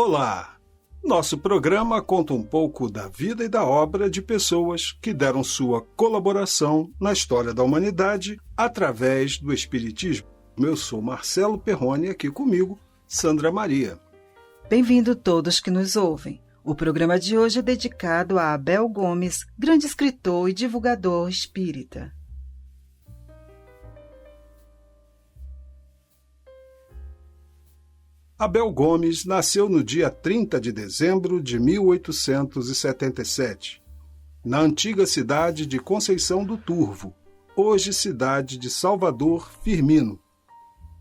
Olá! Nosso programa conta um pouco da vida e da obra de pessoas que deram sua colaboração na história da humanidade através do Espiritismo. Eu sou Marcelo Perrone, aqui comigo, Sandra Maria. Bem-vindo todos que nos ouvem. O programa de hoje é dedicado a Abel Gomes, grande escritor e divulgador espírita. Abel Gomes nasceu no dia 30 de dezembro de 1877, na antiga cidade de Conceição do Turvo, hoje cidade de Salvador Firmino,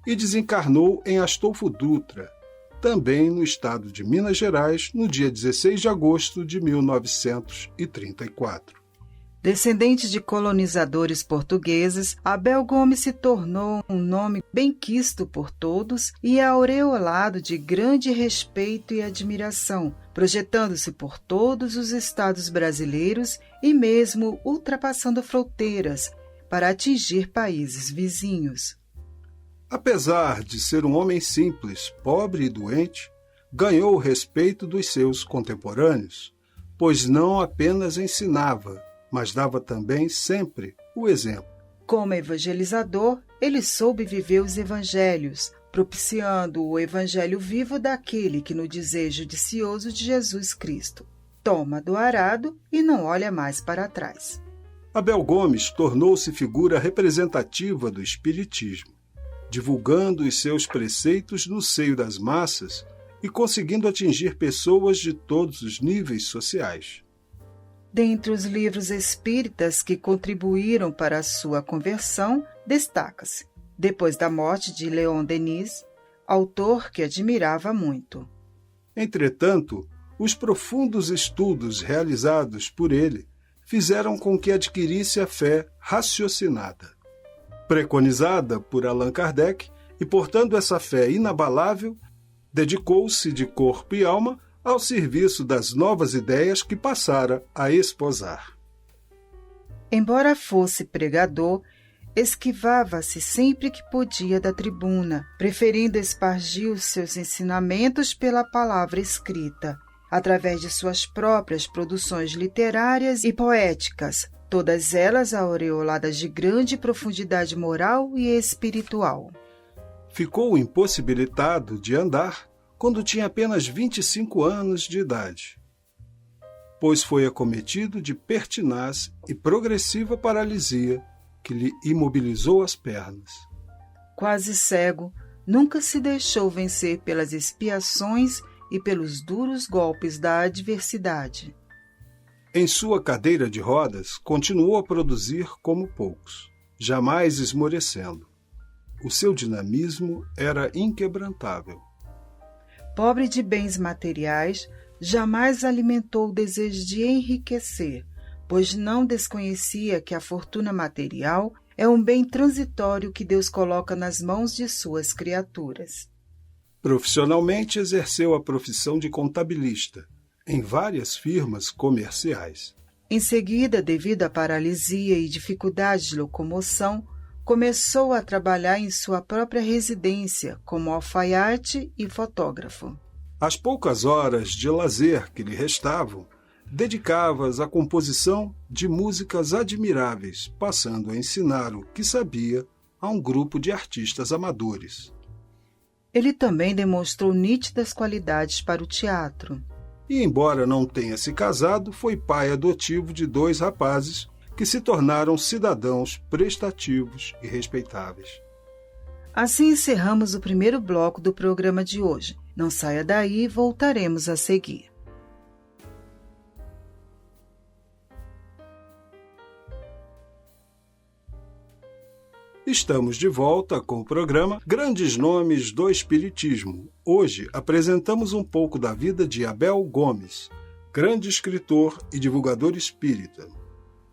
e desencarnou em Astolfo Dutra, também no estado de Minas Gerais, no dia 16 de agosto de 1934. Descendente de colonizadores portugueses, Abel Gomes se tornou um nome benquisto por todos e aureolado de grande respeito e admiração, projetando-se por todos os estados brasileiros e mesmo ultrapassando fronteiras para atingir países vizinhos. Apesar de ser um homem simples, pobre e doente, ganhou o respeito dos seus contemporâneos, pois não apenas ensinava, mas dava também sempre o exemplo. Como evangelizador, ele soube viver os evangelhos, propiciando o evangelho vivo daquele que no dizer judicioso de Jesus Cristo toma do arado e não olha mais para trás. Abel Gomes tornou-se figura representativa do Espiritismo, divulgando os seus preceitos no seio das massas e conseguindo atingir pessoas de todos os níveis sociais. Dentre os livros espíritas que contribuíram para a sua conversão, destaca-se Depois da Morte de Leon Denis, autor que admirava muito. Entretanto, os profundos estudos realizados por ele fizeram com que adquirisse a fé raciocinada, preconizada por Allan Kardec, e portando essa fé inabalável, dedicou-se de corpo e alma ao serviço das novas ideias que passara a esposar. Embora fosse pregador, esquivava-se sempre que podia da tribuna, preferindo espargir os seus ensinamentos pela palavra escrita, através de suas próprias produções literárias e poéticas, todas elas aureoladas de grande profundidade moral e espiritual. Ficou impossibilitado de andar quando tinha apenas 25 anos de idade, pois foi acometido de pertinaz e progressiva paralisia que lhe imobilizou as pernas. Quase cego, nunca se deixou vencer pelas expiações e pelos duros golpes da adversidade. Em sua cadeira de rodas, continuou a produzir como poucos, jamais esmorecendo. O seu dinamismo era inquebrantável. Pobre de bens materiais, jamais alimentou o desejo de enriquecer, pois não desconhecia que a fortuna material é um bem transitório que Deus coloca nas mãos de suas criaturas. Profissionalmente exerceu a profissão de contabilista em várias firmas comerciais. Em seguida, devido à paralisia e dificuldade de locomoção, começou a trabalhar em sua própria residência como alfaiate e fotógrafo. As poucas horas de lazer que lhe restavam, dedicava-as à composição de músicas admiráveis, passando a ensinar o que sabia a um grupo de artistas amadores. Ele também demonstrou nítidas qualidades para o teatro. E, embora não tenha se casado, foi pai adotivo de 2 rapazes que se tornaram cidadãos prestativos e respeitáveis. Assim encerramos o primeiro bloco do programa de hoje. Não saia daí, voltaremos a seguir. Estamos de volta com o programa Grandes Nomes do Espiritismo. Hoje apresentamos um pouco da vida de Abel Gomes, grande escritor e divulgador espírita.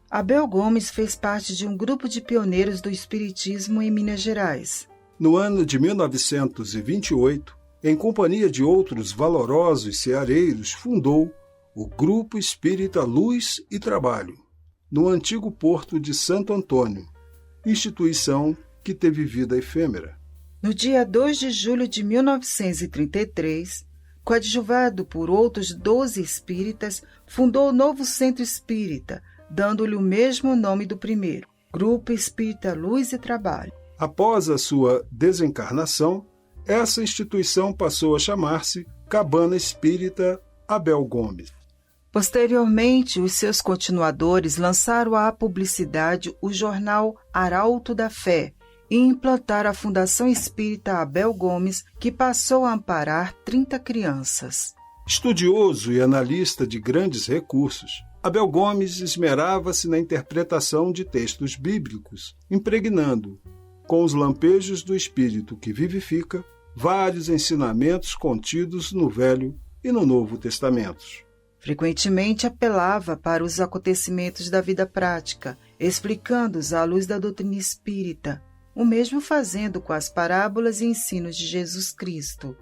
Abel Gomes fez parte de um grupo de pioneiros do espiritismo em Minas Gerais. No ano de 1928, em companhia de outros valorosos ceareiros, fundou o Grupo Espírita Luz e Trabalho, no antigo porto de Santo Antônio, instituição que teve vida efêmera. No dia 2 de julho de 1933, coadjuvado por outros 12 espíritas, fundou o novo centro espírita, dando-lhe o mesmo nome do primeiro, Grupo Espírita Luz e Trabalho. Após a sua desencarnação, essa instituição passou a chamar-se Cabana Espírita Abel Gomes. Posteriormente, os seus continuadores lançaram à publicidade o jornal Arauto da Fé e implantaram a Fundação Espírita Abel Gomes, que passou a amparar 30 crianças. Estudioso e analista de grandes recursos, Abel Gomes esmerava-se na interpretação de textos bíblicos, impregnando, com os lampejos do Espírito que vivifica, vários ensinamentos contidos no Velho e no Novo Testamentos. Frequentemente apelava para os acontecimentos da vida prática, explicando-os à luz da doutrina espírita, o mesmo fazendo com as parábolas e ensinos de Jesus Cristo.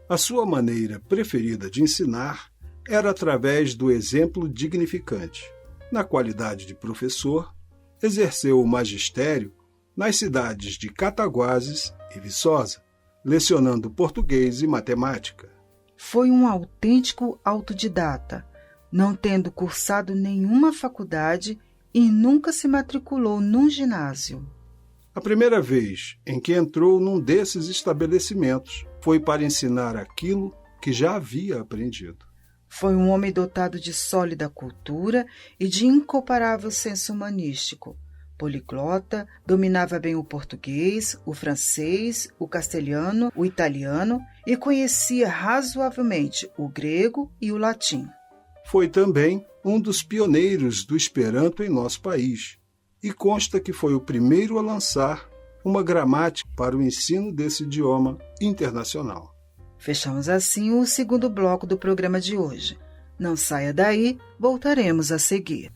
A sua maneira preferida de ensinar era através do exemplo dignificante. Na qualidade de professor, exerceu o magistério nas cidades de Cataguases e Viçosa, lecionando português e matemática. Foi um autêntico autodidata, não tendo cursado nenhuma faculdade e nunca se matriculou num ginásio. A primeira vez em que entrou num desses estabelecimentos foi para ensinar aquilo que já havia aprendido. Foi um homem dotado de sólida cultura e de incomparável senso humanístico. Poliglota, dominava bem o português, o francês, o castelhano, o italiano e conhecia razoavelmente o grego e o latim. Foi também um dos pioneiros do Esperanto em nosso país, e consta que foi o primeiro a lançar uma gramática para o ensino desse idioma internacional. Fechamos assim o segundo bloco do programa de hoje. Não saia daí, voltaremos a seguir.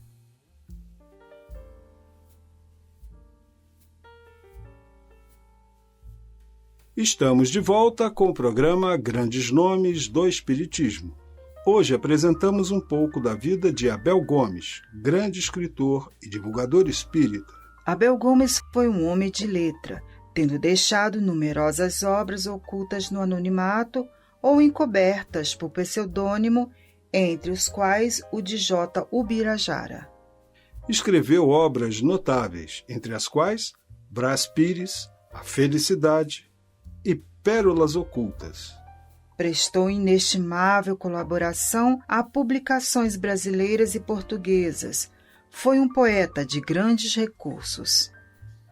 Estamos de volta com o programa Grandes Nomes do Espiritismo. Hoje apresentamos um pouco da vida de Abel Gomes, grande escritor e divulgador espírita. Abel Gomes foi um homem de letra, tendo deixado numerosas obras ocultas no anonimato ou encobertas por pseudônimo, entre os quais o de J. Ubirajara. Escreveu obras notáveis, entre as quais Brás Pires, A Felicidade e Pérolas Ocultas. Prestou inestimável colaboração a publicações brasileiras e portuguesas. Foi um poeta de grandes recursos.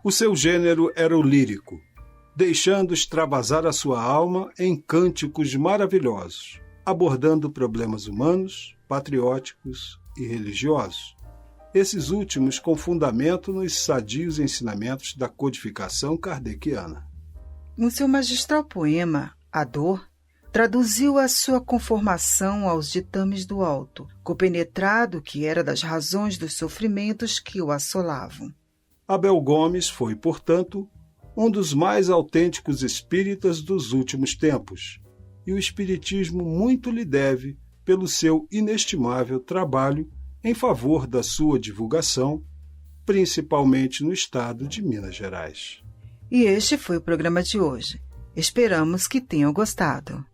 O seu gênero era o lírico, deixando extravasar a sua alma em cânticos maravilhosos, abordando problemas humanos, patrióticos e religiosos. Esses últimos com fundamento nos sadios ensinamentos da codificação kardeciana. No seu magistral poema, A Dor, traduziu a sua conformação aos ditames do alto, compenetrado que era das razões dos sofrimentos que o assolavam. Abel Gomes foi, portanto, um dos mais autênticos espíritas dos últimos tempos, e o espiritismo muito lhe deve pelo seu inestimável trabalho em favor da sua divulgação, principalmente no estado de Minas Gerais. E este foi o programa de hoje. Esperamos que tenham gostado.